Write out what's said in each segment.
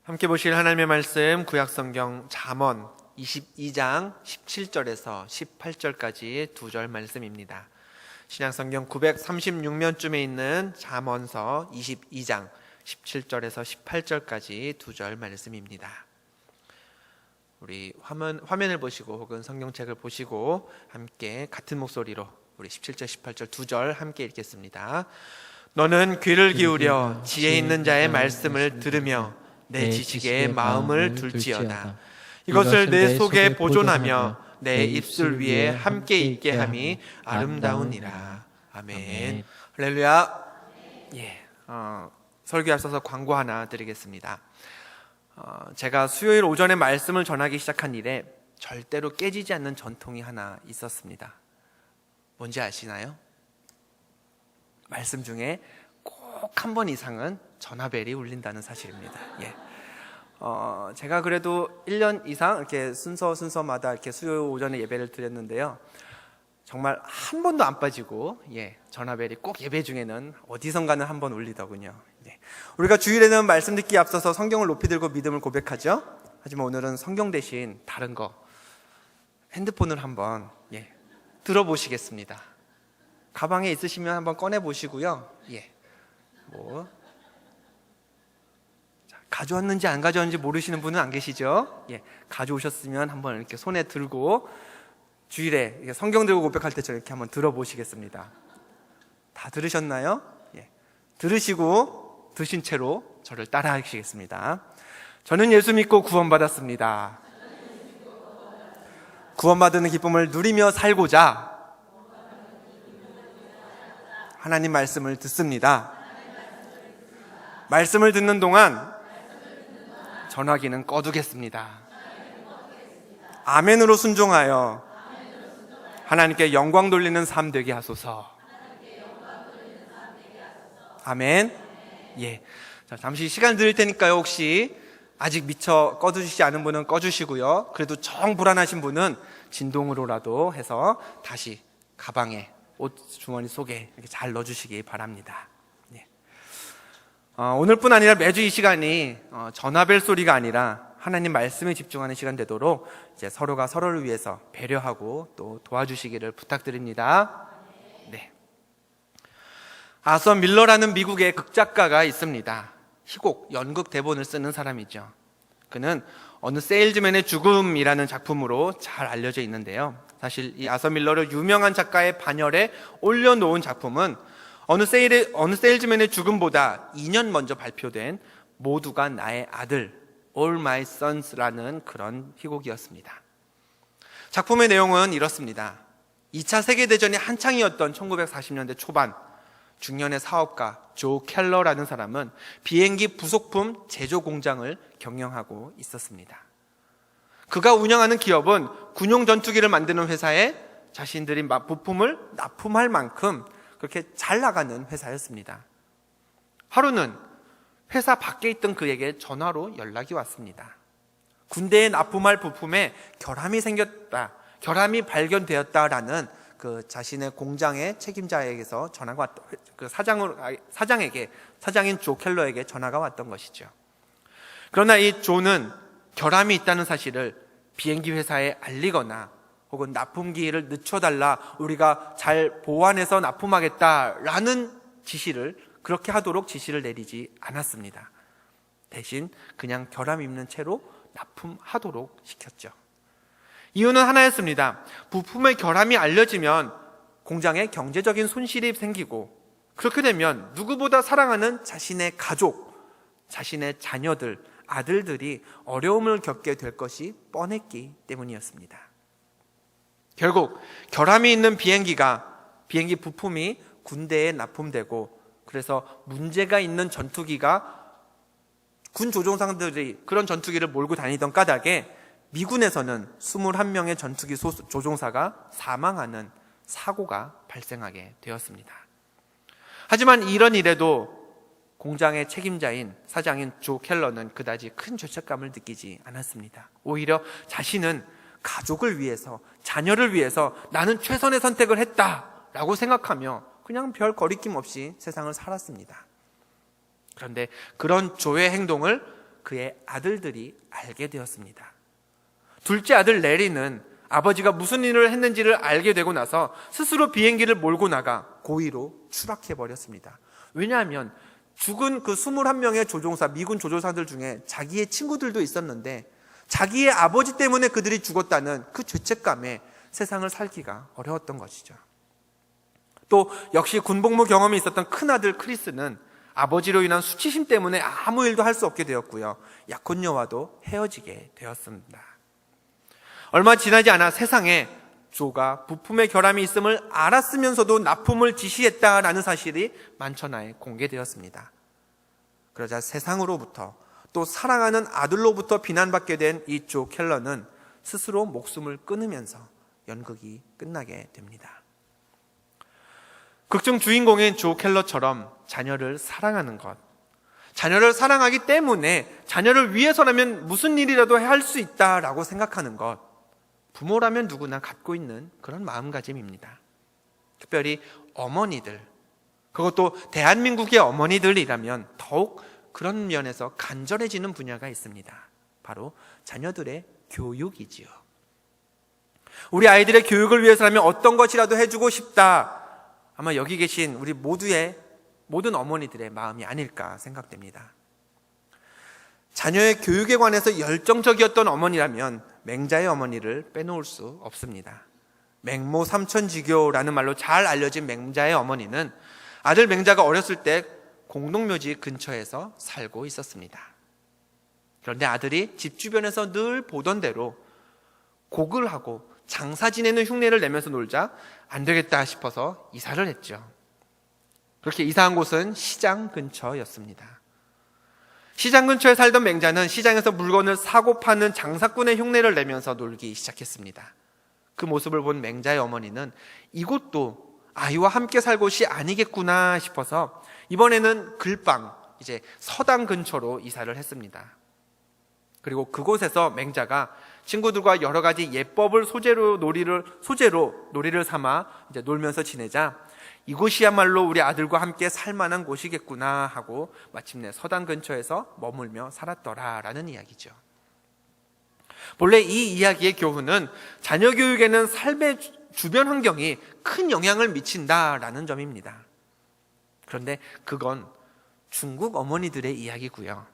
함께 보실 하나님의 말씀 구약성경 잠언 22장 17절에서 18절까지 두 절 말씀입니다. 신약성경 936면쯤에 있는 잠언서 22장 17절에서 18절까지 두 절 말씀입니다. 우리 화면을 보시고 혹은 성경책을 보시고 함께 같은 목소리로 우리 17절 18절 두 절 함께 읽겠습니다. 너는 귀를 기울여 지혜 있는 자의 말씀을 들으며 내 지식에 마음을 둘지어다. 이것을 내 속에 보존하며 내 입술 위에 함께 있게 함이 아름다우니라. 아멘. 할렐루야. 설교에 앞서서 광고 하나 드리겠습니다. 제가 수요일 오전에 말씀을 전하기 시작한 이래 절대로 깨지지 않는 전통이 하나 있었습니다. 뭔지 아시나요? 말씀 중에 꼭 한 번 이상은 전화벨이 울린다는 사실입니다. 제가 그래도 1년 이상 이렇게 순서마다 이렇게 수요일 오전에 예배를 드렸는데요. 정말 한 번도 안 빠지고 전화벨이 꼭 예배 중에는 어디선가는 한 번 울리더군요. 우리가 주일에는 말씀 듣기에 앞서서 성경을 높이 들고 믿음을 고백하죠. 하지만 오늘은 성경 대신 다른 거 핸드폰을 한번 들어보시겠습니다. 가방에 있으시면 한번 꺼내 보시고요. 가져왔는지 안 가져왔는지 모르시는 분은 안 계시죠? 가져오셨으면 한번 이렇게 손에 들고 주일에 성경 들고 고백할 때처럼 이렇게 한번 들어보시겠습니다. 다 들으셨나요? 들으시고 드신 채로 저를 따라 하시겠습니다. 저는 예수 믿고 구원받았습니다. 구원받은 기쁨을 누리며 살고자 하나님 말씀을 듣습니다. 말씀을 듣는 동안 전화기는 꺼두겠습니다. 아멘으로 순종하여 하나님께 영광 돌리는 삶 되게 하소서. 아멘. 자, 잠시 시간 드릴 테니까요. 혹시 아직 미처 꺼두시지 않은 분은 꺼주시고요. 그래도 정 불안하신 분은 진동으로라도 해서 다시 가방에 옷 주머니 속에 이렇게 잘 넣어주시기 바랍니다. 오늘뿐 아니라 매주 이 시간이 전화벨 소리가 아니라 하나님 말씀에 집중하는 시간 되도록 이제 서로가 서로를 위해서 배려하고 또 도와주시기를 부탁드립니다. 아서 밀러라는 미국의 극작가가 있습니다. 희곡, 연극 대본을 쓰는 사람이죠. 그는 어느 세일즈맨의 죽음이라는 작품으로 잘 알려져 있는데요. 사실 이 아서 밀러를 유명한 작가의 반열에 올려놓은 작품은 어느 세일즈맨의 죽음보다 2년 먼저 발표된 모두가 나의 아들, All My Sons라는 그런 희곡이었습니다. 작품의 내용은 이렇습니다. 2차 세계대전이 한창이었던 1940년대 초반, 중년의 사업가 조 켈러라는 사람은 비행기 부속품 제조 공장을 경영하고 있었습니다. 그가 운영하는 기업은 군용 전투기를 만드는 회사에 자신들이 부품을 납품할 만큼 그렇게 잘 나가는 회사였습니다. 하루는 회사 밖에 있던 그에게 전화로 연락이 왔습니다. 군대에 납품할 부품에 결함이 생겼다, 결함이 발견되었다라는 그 자신의 공장의 책임자에게서 전화가 왔던, 그 사장인 조 켈러에게 전화가 왔던 것이죠. 그러나 이 조는 결함이 있다는 사실을 비행기 회사에 알리거나 혹은 납품기일을 늦춰달라, 우리가 잘 보완해서 납품하겠다라는 지시를, 그렇게 하도록 지시를 내리지 않았습니다. 대신 그냥 결함 있는 채로 납품하도록 시켰죠. 이유는 하나였습니다. 부품의 결함이 알려지면 공장에 경제적인 손실이 생기고, 그렇게 되면 누구보다 사랑하는 자신의 가족, 자신의 자녀들, 아들들이 어려움을 겪게 될 것이 뻔했기 때문이었습니다. 결국 결함이 있는 비행기 부품이 군대에 납품되고, 그래서 문제가 있는 전투기가 군 조종사들이 그런 전투기를 몰고 다니던 까닭에 미군에서는 21명의 전투기 조종사가 사망하는 사고가 발생하게 되었습니다. 하지만 이런 일에도 공장의 책임자인 사장인 조 켈러는 그다지 큰 죄책감을 느끼지 않았습니다. 오히려 자신은 가족을 위해서, 자녀를 위해서 나는 최선의 선택을 했다라고 생각하며 그냥 별 거리낌 없이 세상을 살았습니다. 그런데 그런 조의 행동을 그의 아들들이 알게 되었습니다. 둘째 아들 레리는 아버지가 무슨 일을 했는지를 알게 되고 나서 스스로 비행기를 몰고 나가 고의로 추락해버렸습니다. 왜냐하면 죽은 그 21명의 조종사, 미군 조종사들 중에 자기의 친구들도 있었는데 자기의 아버지 때문에 그들이 죽었다는 그 죄책감에 세상을 살기가 어려웠던 것이죠. 또 역시 군복무 경험이 있었던 큰아들 크리스는 아버지로 인한 수치심 때문에 아무 일도 할 수 없게 되었고요. 약혼녀와도 헤어지게 되었습니다. 얼마 지나지 않아 세상에 조가 부품의 결함이 있음을 알았으면서도 납품을 지시했다라는 사실이 만천하에 공개되었습니다. 그러자 세상으로부터 또 사랑하는 아들로부터 비난받게 된 이 조 켈러는 스스로 목숨을 끊으면서 연극이 끝나게 됩니다. 극중 주인공인 조 켈러처럼 자녀를 사랑하는 것, 자녀를 사랑하기 때문에 자녀를 위해서라면 무슨 일이라도 할 수 있다라고 생각하는 것, 부모라면 누구나 갖고 있는 그런 마음가짐입니다. 특별히 어머니들, 그것도 대한민국의 어머니들이라면 더욱 그런 면에서 간절해지는 분야가 있습니다. 바로 자녀들의 교육이지요. 우리 아이들의 교육을 위해서라면 어떤 것이라도 해주고 싶다. 아마 여기 계신 우리 모든 어머니들의 마음이 아닐까 생각됩니다. 자녀의 교육에 관해서 열정적이었던 어머니라면 맹자의 어머니를 빼놓을 수 없습니다. 맹모 삼천지교라는 말로 잘 알려진 맹자의 어머니는 아들 맹자가 어렸을 때 공동묘지 근처에서 살고 있었습니다. 그런데 아들이 집 주변에서 늘 보던 대로 곡을 하고 장사 지내는 흉내를 내면서 놀자 안 되겠다 싶어서 이사를 했죠. 그렇게 이사한 곳은 시장 근처였습니다. 시장 근처에 살던 맹자는 시장에서 물건을 사고 파는 장사꾼의 흉내를 내면서 놀기 시작했습니다. 그 모습을 본 맹자의 어머니는 이곳도 아이와 함께 살 곳이 아니겠구나 싶어서 이번에는 글방, 이제 서당 근처로 이사를 했습니다. 그리고 그곳에서 맹자가 친구들과 여러 가지 예법을 소재로 놀이를 삼아 이제 놀면서 지내자 이곳이야말로 우리 아들과 함께 살만한 곳이겠구나 하고 마침내 서당 근처에서 머물며 살았더라라는 이야기죠. 본래 이 이야기의 교훈은 자녀 교육에는 삶의 주변 환경이 큰 영향을 미친다라는 점입니다. 그런데 그건 중국 어머니들의 이야기고요.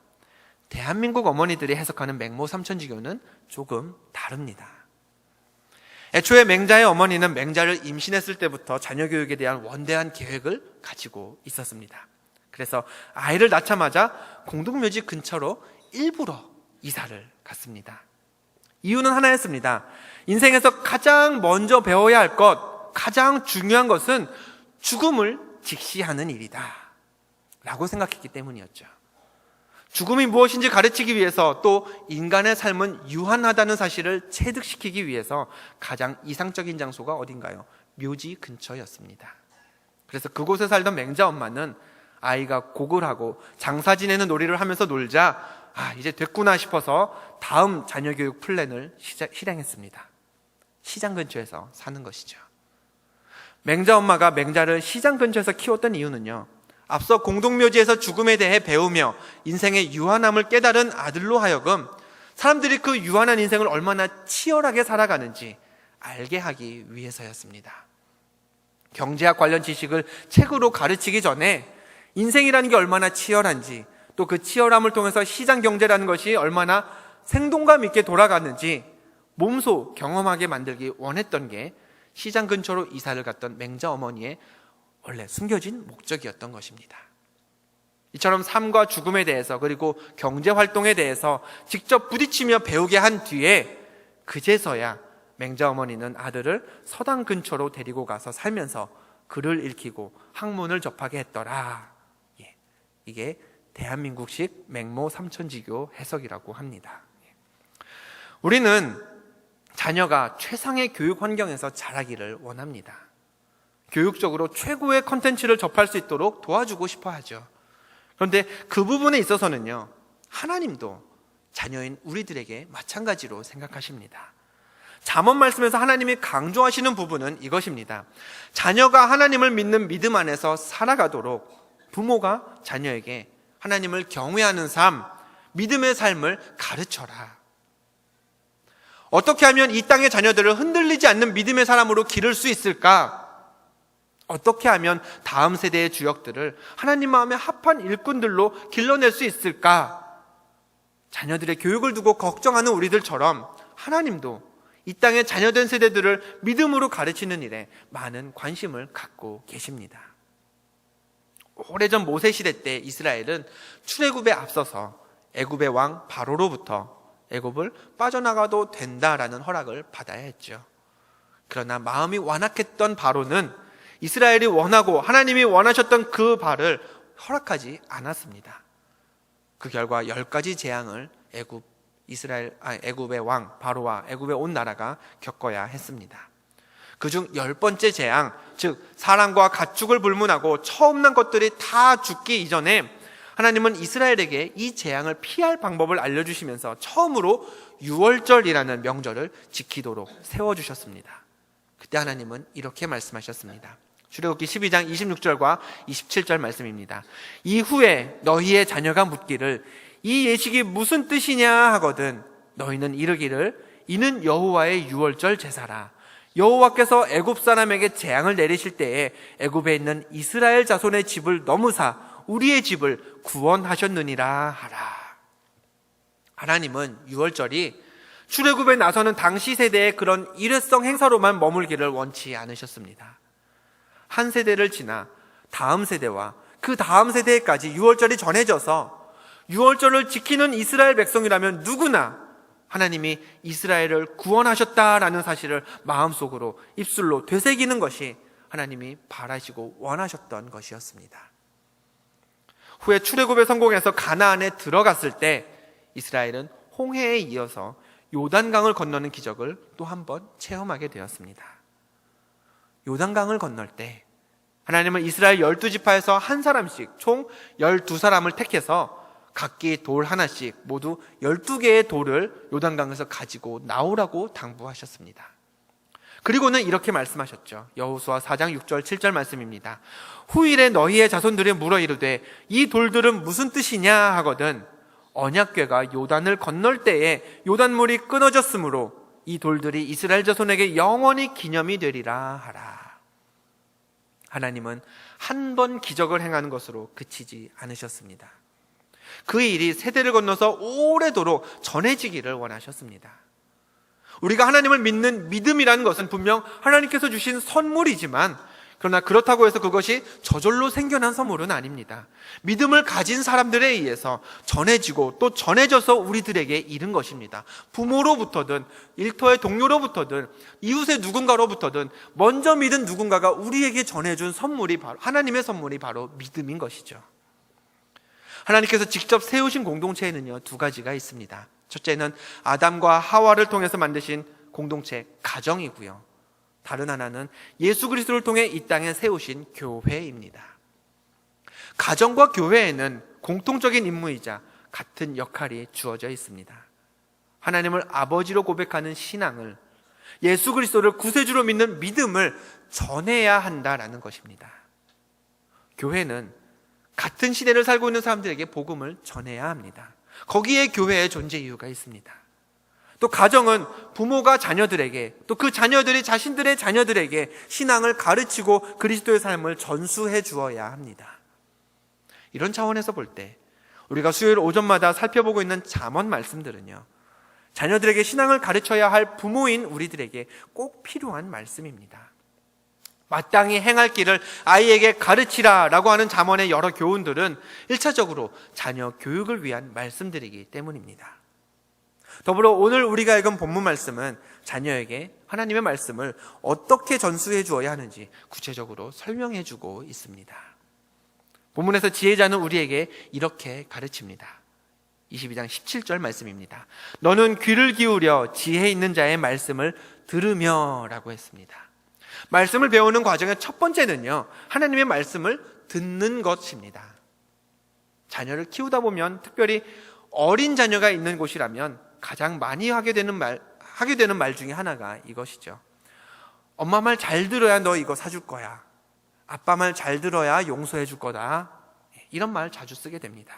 대한민국 어머니들이 해석하는 맹모 삼천지교는 조금 다릅니다. 애초에 맹자의 어머니는 맹자를 임신했을 때부터 자녀 교육에 대한 원대한 계획을 가지고 있었습니다. 그래서 아이를 낳자마자 공동묘지 근처로 일부러 이사를 갔습니다. 이유는 하나였습니다. 인생에서 가장 먼저 배워야 할 것, 가장 중요한 것은 죽음을 직시하는 일이다 라고 생각했기 때문이었죠. 죽음이 무엇인지 가르치기 위해서 또 인간의 삶은 유한하다는 사실을 체득시키기 위해서 가장 이상적인 장소가 어딘가요? 묘지 근처였습니다. 그래서 그곳에 살던 맹자 엄마는 아이가 곡을 하고 장사 지내는 놀이를 하면서 놀자 이제 됐구나 싶어서 다음 자녀 교육 플랜을 실행했습니다. 시장 근처에서 사는 것이죠. 맹자 엄마가 맹자를 시장 근처에서 키웠던 이유는요, 앞서 공동묘지에서 죽음에 대해 배우며 인생의 유한함을 깨달은 아들로 하여금 사람들이 그 유한한 인생을 얼마나 치열하게 살아가는지 알게 하기 위해서였습니다. 경제학 관련 지식을 책으로 가르치기 전에 인생이라는 게 얼마나 치열한지, 또 그 치열함을 통해서 시장 경제라는 것이 얼마나 생동감 있게 돌아가는지 몸소 경험하게 만들기 원했던 게 시장 근처로 이사를 갔던 맹자 어머니의 원래 숨겨진 목적이었던 것입니다. 이처럼 삶과 죽음에 대해서 그리고 경제활동에 대해서 직접 부딪히며 배우게 한 뒤에 그제서야 맹자 어머니는 아들을 서당 근처로 데리고 가서 살면서 글을 읽히고 학문을 접하게 했더라. 이게 대한민국식 맹모 삼천지교 해석이라고 합니다. 우리는 자녀가 최상의 교육 환경에서 자라기를 원합니다. 교육적으로 최고의 컨텐츠를 접할 수 있도록 도와주고 싶어 하죠. 그런데 그 부분에 있어서는요, 하나님도 자녀인 우리들에게 마찬가지로 생각하십니다. 잠언 말씀에서 하나님이 강조하시는 부분은 이것입니다. 자녀가 하나님을 믿는 믿음 안에서 살아가도록 부모가 자녀에게 하나님을 경외하는 삶, 믿음의 삶을 가르쳐라. 어떻게 하면 이 땅의 자녀들을 흔들리지 않는 믿음의 사람으로 기를 수 있을까? 어떻게 하면 다음 세대의 주역들을 하나님 마음에 합한 일꾼들로 길러낼 수 있을까? 자녀들의 교육을 두고 걱정하는 우리들처럼 하나님도 이 땅의 자녀된 세대들을 믿음으로 가르치는 일에 많은 관심을 갖고 계십니다. 오래전 모세 시대 때 이스라엘은 출애굽에 앞서서 애굽의 왕 바로로부터 애굽을 빠져나가도 된다라는 허락을 받아야 했죠. 그러나 마음이 완악했던 바로는 이스라엘이 원하고 하나님이 원하셨던 그 바를 허락하지 않았습니다. 그 결과 10가지 재앙을 애굽의 왕 바로와 애굽의 온 나라가 겪어야 했습니다. 그중 10번째 재앙, 즉 사람과 가축을 불문하고 처음 난 것들이 다 죽기 이전에 하나님은 이스라엘에게 이 재앙을 피할 방법을 알려주시면서 처음으로 유월절이라는 명절을 지키도록 세워주셨습니다. 그때 하나님은 이렇게 말씀하셨습니다. 출애굽기 12장 26절과 27절 말씀입니다. 이후에 너희의 자녀가 묻기를 이 예식이 무슨 뜻이냐 하거든 너희는 이르기를 이는 여호와의 유월절 제사라. 여호와께서 애굽 사람에게 재앙을 내리실 때에 애굽에 있는 이스라엘 자손의 집을 넘으사 우리의 집을 구원하셨느니라 하라. 하나님은 유월절이 출애굽에 나서는 당시 세대의 그런 일회성 행사로만 머물기를 원치 않으셨습니다. 한 세대를 지나 다음 세대와 그 다음 세대까지 유월절이 전해져서 유월절을 지키는 이스라엘 백성이라면 누구나 하나님이 이스라엘을 구원하셨다라는 사실을 마음속으로 입술로 되새기는 것이 하나님이 바라시고 원하셨던 것이었습니다. 후에 출애굽에 성공해서 가나안에 들어갔을 때 이스라엘은 홍해에 이어서 요단강을 건너는 기적을 또 한 번 체험하게 되었습니다. 요단강을 건널 때 하나님은 이스라엘 12지파에서 한 사람씩 총 12사람을 택해서 각기 돌 하나씩 모두 12개의 돌을 요단강에서 가지고 나오라고 당부하셨습니다. 그리고는 이렇게 말씀하셨죠. 여호수아 4장 6절 7절 말씀입니다. 후일에 너희의 자손들이 물어 이르되 이 돌들은 무슨 뜻이냐 하거든 언약궤가 요단을 건널 때에 요단물이 끊어졌으므로 이 돌들이 이스라엘 자손에게 영원히 기념이 되리라 하라. 하나님은 한 번 기적을 행하는 것으로 그치지 않으셨습니다. 그 일이 세대를 건너서 오래도록 전해지기를 원하셨습니다. 우리가 하나님을 믿는 믿음이라는 것은 분명 하나님께서 주신 선물이지만 그러나 그렇다고 해서 그것이 저절로 생겨난 선물은 아닙니다. 믿음을 가진 사람들에 의해서 전해지고 또 전해져서 우리들에게 이른 것입니다. 부모로부터든 일터의 동료로부터든 이웃의 누군가로부터든 먼저 믿은 누군가가 우리에게 전해준 선물이 바로 하나님의 선물이 바로 믿음인 것이죠. 하나님께서 직접 세우신 공동체에는요 2가지가 있습니다. 첫째는 아담과 하와를 통해서 만드신 공동체 가정이고요. 다른 하나는 예수 그리스도를 통해 이 땅에 세우신 교회입니다. 가정과 교회에는 공통적인 임무이자 같은 역할이 주어져 있습니다. 하나님을 아버지로 고백하는 신앙을, 예수 그리스도를 구세주로 믿는 믿음을 전해야 한다라는 것입니다. 교회는 같은 시대를 살고 있는 사람들에게 복음을 전해야 합니다. 거기에 교회의 존재 이유가 있습니다. 또 가정은 부모가 자녀들에게 또 그 자녀들이 자신들의 자녀들에게 신앙을 가르치고 그리스도의 삶을 전수해 주어야 합니다. 이런 차원에서 볼 때 우리가 수요일 오전마다 살펴보고 있는 잠언 말씀들은요 자녀들에게 신앙을 가르쳐야 할 부모인 우리들에게 꼭 필요한 말씀입니다. 마땅히 행할 길을 아이에게 가르치라 라고 하는 잠언의 여러 교훈들은 1차적으로 자녀 교육을 위한 말씀들이기 때문입니다. 더불어 오늘 우리가 읽은 본문 말씀은 자녀에게 하나님의 말씀을 어떻게 전수해 주어야 하는지 구체적으로 설명해 주고 있습니다. 본문에서 지혜자는 우리에게 이렇게 가르칩니다. 22장 17절 말씀입니다. 너는 귀를 기울여 지혜 있는 자의 말씀을 들으며 라고 했습니다. 말씀을 배우는 과정의 첫 번째는요 하나님의 말씀을 듣는 것입니다. 자녀를 키우다 보면 특별히 어린 자녀가 있는 곳이라면 가장 많이 하게 되는 말 중에 하나가 이것이죠. 엄마 말 잘 들어야 너 이거 사줄 거야. 아빠 말 잘 들어야 용서해 줄 거다. 이런 말 자주 쓰게 됩니다.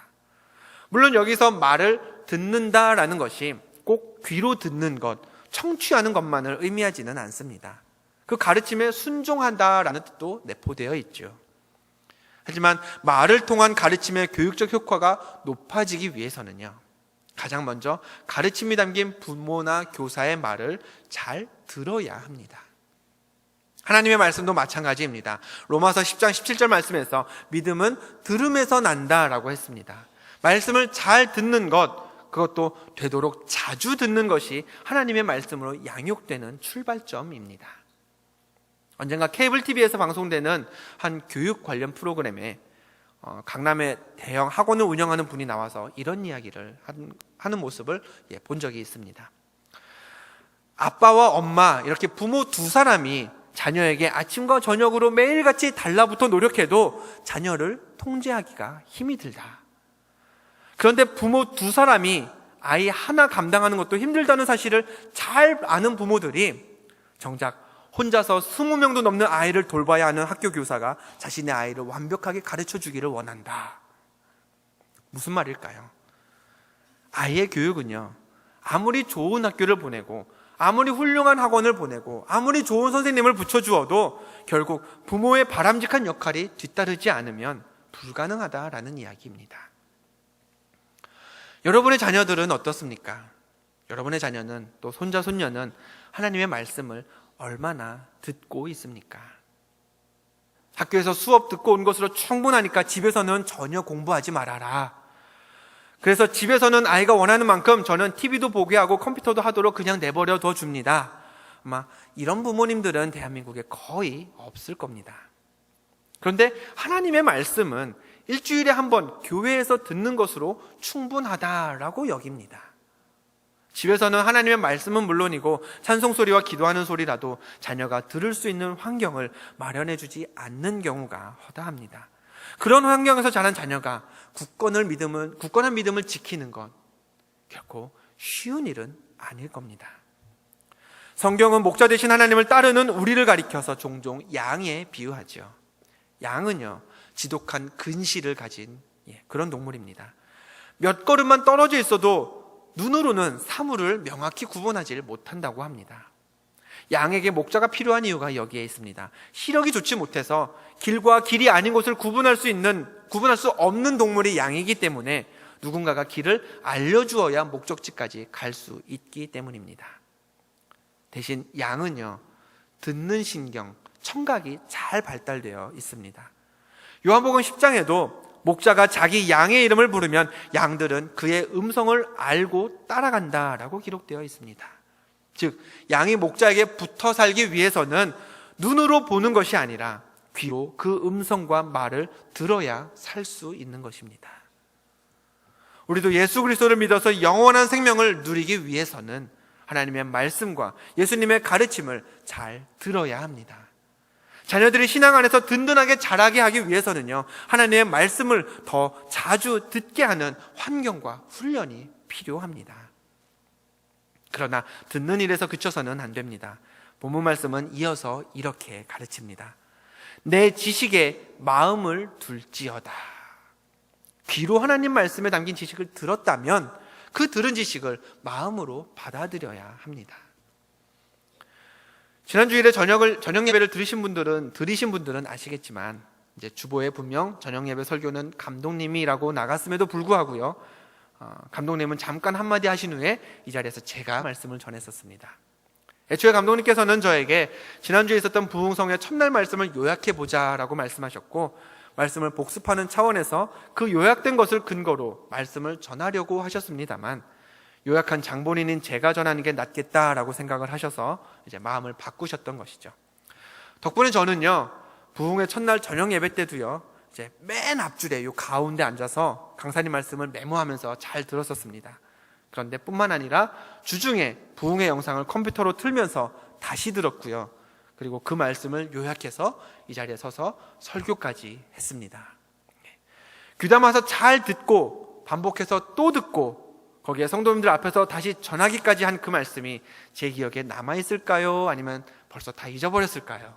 물론 여기서 말을 듣는다라는 것이 꼭 귀로 듣는 것, 청취하는 것만을 의미하지는 않습니다. 그 가르침에 순종한다라는 뜻도 내포되어 있죠. 하지만 말을 통한 가르침의 교육적 효과가 높아지기 위해서는요, 가장 먼저 가르침이 담긴 부모나 교사의 말을 잘 들어야 합니다. 하나님의 말씀도 마찬가지입니다. 로마서 10장 17절 말씀에서 믿음은 들음에서 난다라고 했습니다. 말씀을 잘 듣는 것, 그것도 되도록 자주 듣는 것이 하나님의 말씀으로 양육되는 출발점입니다. 언젠가 케이블 TV에서 방송되는 한 교육 관련 프로그램에 강남의 대형 학원을 운영하는 분이 나와서 이런 이야기를 하는 모습을 본 적이 있습니다. 아빠와 엄마, 이렇게 부모 두 사람이 자녀에게 아침과 저녁으로 매일같이 달라붙어 노력해도 자녀를 통제하기가 힘이 들다. 그런데 부모 두 사람이 아이 하나 감당하는 것도 힘들다는 사실을 잘 아는 부모들이 정작 혼자서 20명도 넘는 아이를 돌봐야 하는 학교 교사가 자신의 아이를 완벽하게 가르쳐 주기를 원한다. 무슨 말일까요? 아이의 교육은요, 아무리 좋은 학교를 보내고 아무리 훌륭한 학원을 보내고 아무리 좋은 선생님을 붙여주어도 결국 부모의 바람직한 역할이 뒤따르지 않으면 불가능하다라는 이야기입니다. 여러분의 자녀들은 어떻습니까? 여러분의 자녀는, 또 손자, 손녀는 하나님의 말씀을 얼마나 듣고 있습니까? 학교에서 수업 듣고 온 것으로 충분하니까 집에서는 전혀 공부하지 말아라. 그래서 집에서는 아이가 원하는 만큼 저는 TV도 보게 하고 컴퓨터도 하도록 그냥 내버려 둬 줍니다. 아마 이런 부모님들은 대한민국에 거의 없을 겁니다. 그런데 하나님의 말씀은 일주일에 한 번 교회에서 듣는 것으로 충분하다라고 여깁니다. 집에서는 하나님의 말씀은 물론이고 찬송소리와 기도하는 소리라도 자녀가 들을 수 있는 환경을 마련해 주지 않는 경우가 허다합니다. 그런 환경에서 자란 자녀가 굳건한 믿음을 지키는 건 결코 쉬운 일은 아닐 겁니다. 성경은 목자 되신 하나님을 따르는 우리를 가리켜서 종종 양에 비유하죠. 양은요, 지독한 근시를 가진 그런 동물입니다. 몇 걸음만 떨어져 있어도 눈으로는 사물을 명확히 구분하지 못한다고 합니다. 양에게 목자가 필요한 이유가 여기에 있습니다. 시력이 좋지 못해서 길과 길이 아닌 곳을 구분할 수 없는 동물이 양이기 때문에 누군가가 길을 알려주어야 목적지까지 갈 수 있기 때문입니다. 대신 양은요, 듣는 신경, 청각이 잘 발달되어 있습니다. 요한복음 10장에도 목자가 자기 양의 이름을 부르면 양들은 그의 음성을 알고 따라간다라고 기록되어 있습니다. 즉, 양이 목자에게 붙어 살기 위해서는 눈으로 보는 것이 아니라 귀로 그 음성과 말을 들어야 살 수 있는 것입니다. 우리도 예수 그리스도를 믿어서 영원한 생명을 누리기 위해서는 하나님의 말씀과 예수님의 가르침을 잘 들어야 합니다. 자녀들이 신앙 안에서 든든하게 자라게 하기 위해서는요, 하나님의 말씀을 더 자주 듣게 하는 환경과 훈련이 필요합니다. 그러나 듣는 일에서 그쳐서는 안 됩니다. 본문 말씀은 이어서 이렇게 가르칩니다. 내 지식에 마음을 둘지어다. 귀로 하나님 말씀에 담긴 지식을 들었다면 그 들은 지식을 마음으로 받아들여야 합니다. 지난 주일에 저녁 예배를 들으신 분들은 아시겠지만, 이제 주보에 분명 저녁 예배 설교는 감독님이라고 나갔음에도 불구하고요, 감독님은 잠깐 한마디 하신 후에 이 자리에서 제가 말씀을 전했었습니다. 애초에 감독님께서는 저에게 지난주에 있었던 부흥성의 첫날 말씀을 요약해보자라고 말씀하셨고, 말씀을 복습하는 차원에서 그 요약된 것을 근거로 말씀을 전하려고 하셨습니다만, 요약한 장본인인 제가 전하는 게 낫겠다라고 생각을 하셔서 이제 마음을 바꾸셨던 것이죠. 덕분에 저는요, 부흥의 첫날 저녁 예배 때도요, 이제 맨 앞줄에 요 가운데 앉아서 강사님 말씀을 메모하면서 잘 들었었습니다. 그런데 뿐만 아니라 주중에 부흥의 영상을 컴퓨터로 틀면서 다시 들었고요, 그리고 그 말씀을 요약해서 이 자리에 서서 설교까지 했습니다. 귀담아서 잘 듣고 반복해서 또 듣고 거기에 성도님들 앞에서 다시 전하기까지 한 그 말씀이 제 기억에 남아있을까요? 아니면 벌써 다 잊어버렸을까요?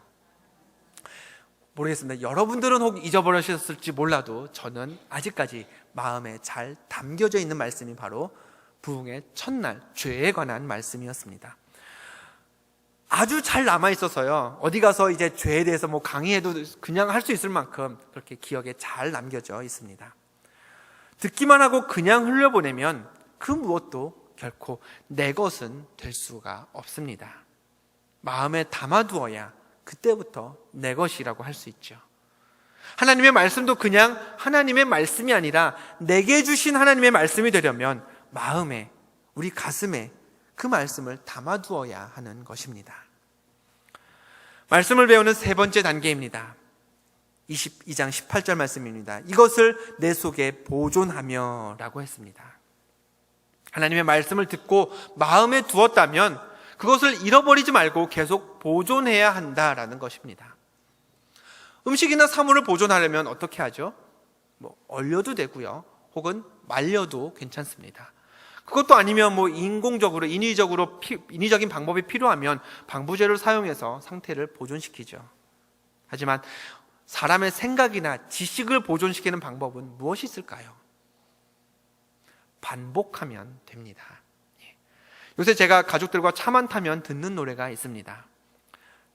모르겠습니다. 여러분들은 혹 잊어버리셨을지 몰라도 저는 아직까지 마음에 잘 담겨져 있는 말씀이 바로 부흥의 첫날 죄에 관한 말씀이었습니다. 아주 잘 남아있어서요, 어디 가서 이제 죄에 대해서 강의해도 그냥 할 수 있을 만큼 그렇게 기억에 잘 남겨져 있습니다. 듣기만 하고 그냥 흘려보내면 그 무엇도 결코 내 것은 될 수가 없습니다. 마음에 담아두어야 그때부터 내 것이라고 할 수 있죠. 하나님의 말씀도 그냥 하나님의 말씀이 아니라 내게 주신 하나님의 말씀이 되려면 마음에, 우리 가슴에 그 말씀을 담아두어야 하는 것입니다. 말씀을 배우는 세 번째 단계입니다. 22장 18절 말씀입니다. 이것을 내 속에 보존하며 라고 했습니다. 하나님의 말씀을 듣고 마음에 두었다면 그것을 잃어버리지 말고 계속 보존해야 한다라는 것입니다. 음식이나 사물을 보존하려면 어떻게 하죠? 얼려도 되고요, 혹은 말려도 괜찮습니다. 그것도 아니면 인위적인 방법이 필요하면 방부제를 사용해서 상태를 보존시키죠. 하지만 사람의 생각이나 지식을 보존시키는 방법은 무엇이 있을까요? 반복하면 됩니다. 요새 제가 가족들과 차만 타면 듣는 노래가 있습니다.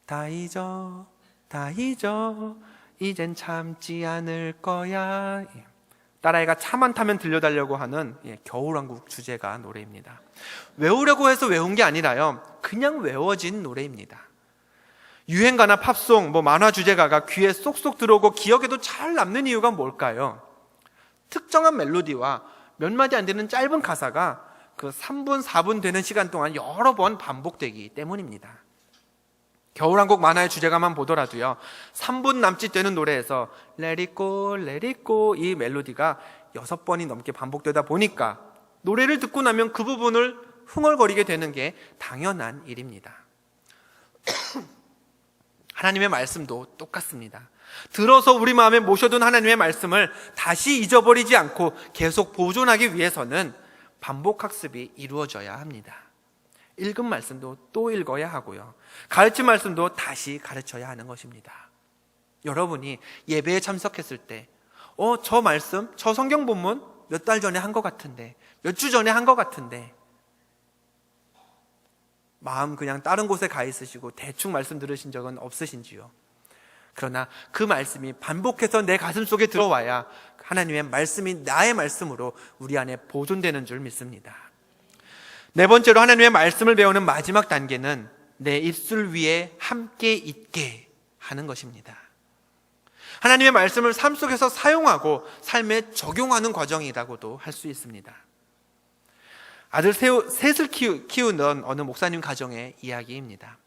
다 잊어 이젠 참지 않을 거야. 딸아이가 차만 타면 들려달라고 하는 겨울왕국 주제가 노래입니다. 외우려고 해서 외운 게 아니라요, 그냥 외워진 노래입니다. 유행가나 팝송, 만화 주제가가 귀에 쏙쏙 들어오고 기억에도 잘 남는 이유가 뭘까요? 특정한 멜로디와 몇 마디 안 되는 짧은 가사가 그 3분, 4분 되는 시간 동안 여러 번 반복되기 때문입니다. 겨울왕국 만화의 주제가만 보더라도요, 3분 남짓 되는 노래에서 Let it go, let it go 이 멜로디가 6번이 넘게 반복되다 보니까 노래를 듣고 나면 그 부분을 흥얼거리게 되는 게 당연한 일입니다. 하나님의 말씀도 똑같습니다. 들어서 우리 마음에 모셔둔 하나님의 말씀을 다시 잊어버리지 않고 계속 보존하기 위해서는 반복 학습이 이루어져야 합니다. 읽은 말씀도 또 읽어야 하고요, 가르친 말씀도 다시 가르쳐야 하는 것입니다. 여러분이 예배에 참석했을 때 저 말씀, 저 성경 본문 몇 달 전에 한 것 같은데, 몇 주 전에 한 것 같은데, 마음 그냥 다른 곳에 가 있으시고 대충 말씀 들으신 적은 없으신지요? 그러나 그 말씀이 반복해서 내 가슴 속에 들어와야 하나님의 말씀이 나의 말씀으로 우리 안에 보존되는 줄 믿습니다. 네 번째로 하나님의 말씀을 배우는 마지막 단계는 내 입술 위에 함께 있게 하는 것입니다. 하나님의 말씀을 삶 속에서 사용하고 삶에 적용하는 과정이라고도 할 수 있습니다. 아들 셋을 키우는 어느 목사님 가정의 이야기입니다.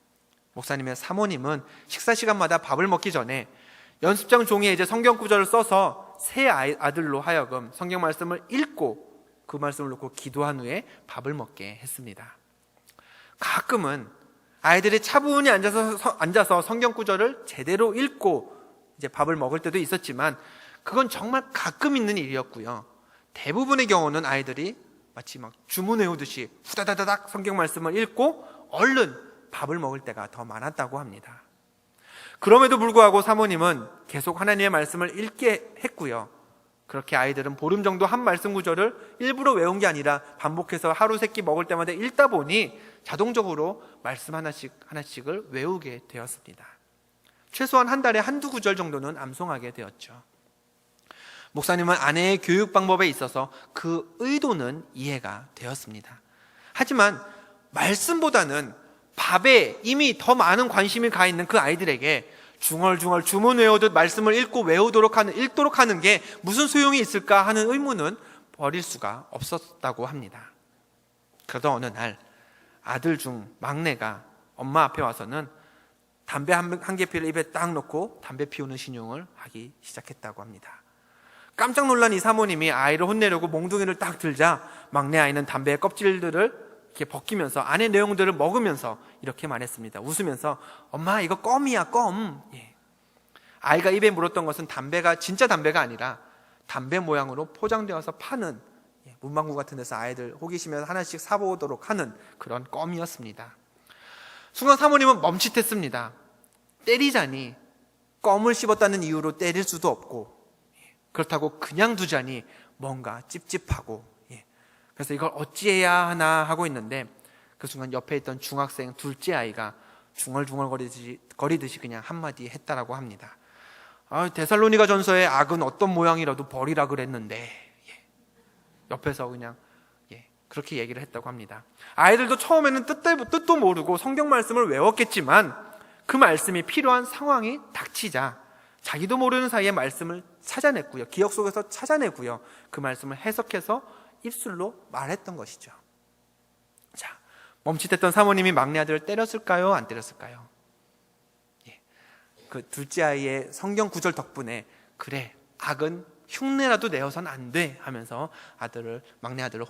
목사님의 사모님은 식사 시간마다 밥을 먹기 전에 연습장 종이에 이제 성경 구절을 써서 세 아들로 하여금 성경 말씀을 읽고 그 말씀을 놓고 기도한 후에 밥을 먹게 했습니다. 가끔은 아이들이 차분히 앉아서 성경 구절을 제대로 읽고 이제 밥을 먹을 때도 있었지만 그건 정말 가끔 있는 일이었고요, 대부분의 경우는 아이들이 마치 주문 외우듯이 후다다다닥 성경 말씀을 읽고 얼른 밥을 먹을 때가 더 많았다고 합니다. 그럼에도 불구하고 사모님은 계속 하나님의 말씀을 읽게 했고요, 그렇게 아이들은 보름 정도 한 말씀 구절을 일부러 외운 게 아니라 반복해서 하루 세끼 먹을 때마다 읽다 보니 자동적으로 말씀 하나씩을 외우게 되었습니다. 최소한 한 달에 한두 구절 정도는 암송하게 되었죠. 목사님은 아내의 교육 방법에 있어서 그 의도는 이해가 되었습니다. 하지만 말씀보다는 밥에 이미 더 많은 관심이 가 있는 그 아이들에게 중얼중얼 주문 외우듯 말씀을 읽도록 하는 게 무슨 소용이 있을까 하는 의문은 버릴 수가 없었다고 합니다. 그러다 어느 날 아들 중 막내가 엄마 앞에 와서는 담배 한 개피를 입에 딱 넣고 담배 피우는 신용을 하기 시작했다고 합니다. 깜짝 놀란 이 사모님이 아이를 혼내려고 몽둥이를 딱 들자 막내 아이는 담배의 껍질들을 이렇게 벗기면서 안의 내용들을 먹으면서 이렇게 말했습니다. 웃으면서 엄마 이거 껌이야 껌. 아이가 입에 물었던 것은 진짜 담배가 아니라 담배 모양으로 포장되어서 파는 문방구 같은 데서 아이들 호기심에 하나씩 사보도록 하는 그런 껌이었습니다. 순간 사모님은 멈칫했습니다. 때리자니 껌을 씹었다는 이유로 때릴 수도 없고, 그렇다고 그냥 두자니 뭔가 찝찝하고, 그래서 이걸 어찌해야 하나 하고 있는데 그 순간 옆에 있던 중학생 둘째 아이가 중얼중얼거리듯이 그냥 한마디 했다라고 합니다. 데살로니가 전서의 악은 어떤 모양이라도 버리라 그랬는데, 옆에서 그냥 그렇게 얘기를 했다고 합니다. 아이들도 처음에는 뜻도 모르고 성경 말씀을 외웠겠지만 그 말씀이 필요한 상황이 닥치자 자기도 모르는 사이에 말씀을 찾아냈고요, 기억 속에서 찾아내고요, 그 말씀을 해석해서 입술로 말했던 것이죠. 자, 멈칫했던 사모님이 막내 아들을 때렸을까요? 안 때렸을까요? 그 둘째 아이의 성경 구절 덕분에 그래, 악은 흉내라도 내어선 안 돼 하면서 막내 아들을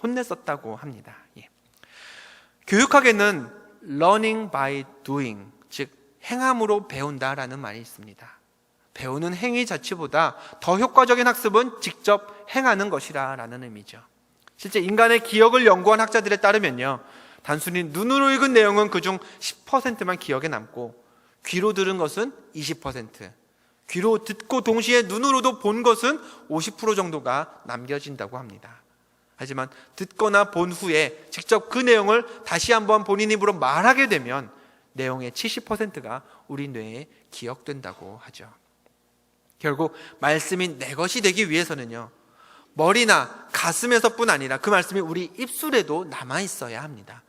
혼냈었다고 합니다. 교육학에는 learning by doing, 즉 행함으로 배운다라는 말이 있습니다. 배우는 행위 자체보다 더 효과적인 학습은 직접 행하는 것이라는 의미죠. 실제 인간의 기억을 연구한 학자들에 따르면요, 단순히 눈으로 읽은 내용은 그중 10%만 기억에 남고, 귀로 들은 것은 20%, 귀로 듣고 동시에 눈으로도 본 것은 50% 정도가 남겨진다고 합니다. 하지만 듣거나 본 후에 직접 그 내용을 다시 한번 본인 입으로 말하게 되면 내용의 70%가 우리 뇌에 기억된다고 하죠. 결국 말씀이 내 것이 되기 위해서는요, 머리나 가슴에서뿐 아니라 그 말씀이 우리 입술에도 남아 있어야 합니다.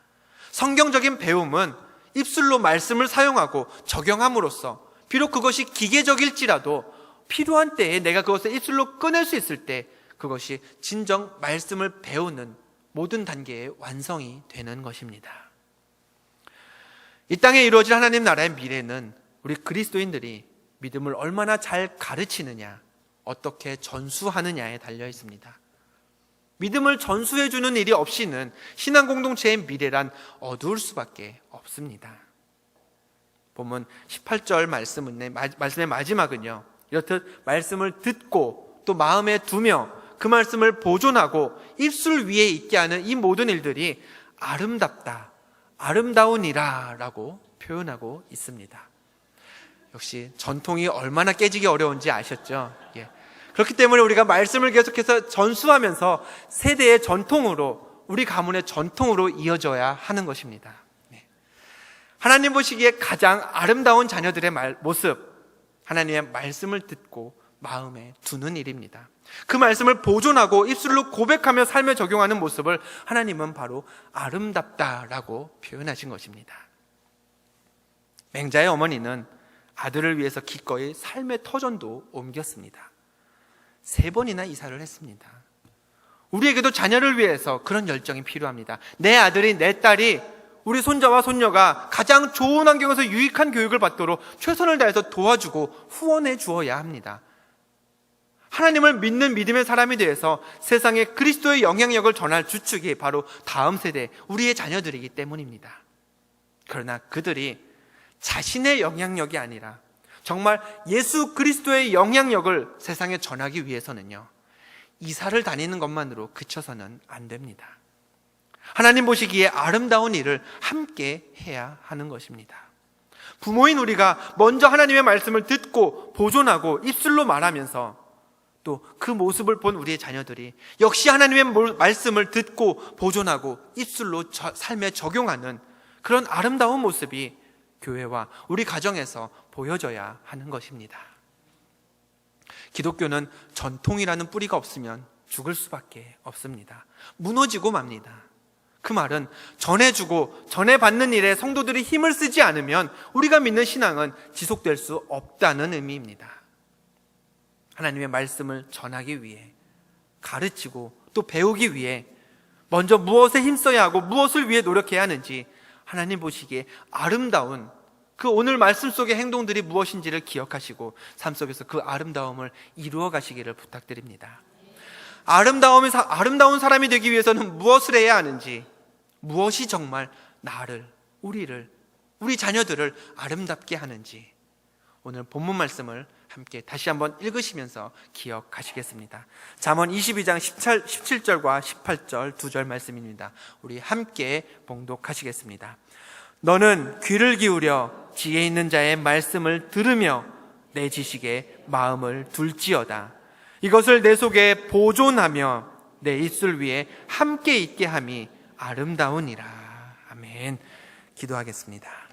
성경적인 배움은 입술로 말씀을 사용하고 적용함으로써 비록 그것이 기계적일지라도 필요한 때에 내가 그것을 입술로 꺼낼 수 있을 때 그것이 진정 말씀을 배우는 모든 단계의 완성이 되는 것입니다. 이 땅에 이루어질 하나님 나라의 미래는 우리 그리스도인들이 믿음을 얼마나 잘 가르치느냐, 어떻게 전수하느냐에 달려 있습니다. 믿음을 전수해주는 일이 없이는 신앙 공동체의 미래란 어두울 수밖에 없습니다. 본문 18절 말씀의 마지막은요, 이렇듯 말씀을 듣고 또 마음에 두며 그 말씀을 보존하고 입술 위에 있게 하는 이 모든 일들이 아름답다, 아름다우니라 라고 표현하고 있습니다. 역시 전통이 얼마나 깨지기 어려운지 아셨죠? 그렇기 때문에 우리가 말씀을 계속해서 전수하면서 세대의 전통으로, 우리 가문의 전통으로 이어져야 하는 것입니다. 하나님 보시기에 가장 아름다운 자녀들의 모습, 하나님의 말씀을 듣고 마음에 두는 일입니다. 그 말씀을 보존하고 입술로 고백하며 삶에 적용하는 모습을 하나님은 바로 아름답다라고 표현하신 것입니다. 맹자의 어머니는 아들을 위해서 기꺼이 삶의 터전도 옮겼습니다. 3번이나 이사를 했습니다. 우리에게도 자녀를 위해서 그런 열정이 필요합니다. 내 아들이, 내 딸이, 우리 손자와 손녀가 가장 좋은 환경에서 유익한 교육을 받도록 최선을 다해서 도와주고 후원해 주어야 합니다. 하나님을 믿는 믿음의 사람이 되어서 세상에 그리스도의 영향력을 전할 주축이 바로 다음 세대, 우리의 자녀들이기 때문입니다. 그러나 그들이 자신의 영향력이 아니라 정말 예수 그리스도의 영향력을 세상에 전하기 위해서는요, 이사를 다니는 것만으로 그쳐서는 안 됩니다. 하나님 보시기에 아름다운 일을 함께 해야 하는 것입니다. 부모인 우리가 먼저 하나님의 말씀을 듣고 보존하고 입술로 말하면서 또 그 모습을 본 우리의 자녀들이 역시 하나님의 말씀을 듣고 보존하고 입술로 삶에 적용하는 그런 아름다운 모습이 교회와 우리 가정에서 보여져야 하는 것입니다. 기독교는 전통이라는 뿌리가 없으면 죽을 수밖에 없습니다. 무너지고 맙니다. 그 말은 전해주고 전해받는 일에 성도들이 힘을 쓰지 않으면 우리가 믿는 신앙은 지속될 수 없다는 의미입니다. 하나님의 말씀을 전하기 위해, 가르치고 또 배우기 위해 먼저 무엇에 힘써야 하고 무엇을 위해 노력해야 하는지 하나님 보시기에 아름다운 그 오늘 말씀 속의 행동들이 무엇인지를 기억하시고 삶 속에서 그 아름다움을 이루어 가시기를 부탁드립니다. 아름다운 사람이 되기 위해서는 무엇을 해야 하는지, 무엇이 정말 나를, 우리 자녀들을 아름답게 하는지 오늘 본문 말씀을 함께 다시 한번 읽으시면서 기억하시겠습니다. 잠언 22장 17절과 18절 2절 말씀입니다. 우리 함께 봉독하시겠습니다. 너는 귀를 기울여 지혜 있는 자의 말씀을 들으며 내 지식에 마음을 둘지어다. 이것을 내 속에 보존하며 내 입술 위에 함께 있게 함이 아름다우니라. 아멘. 기도하겠습니다.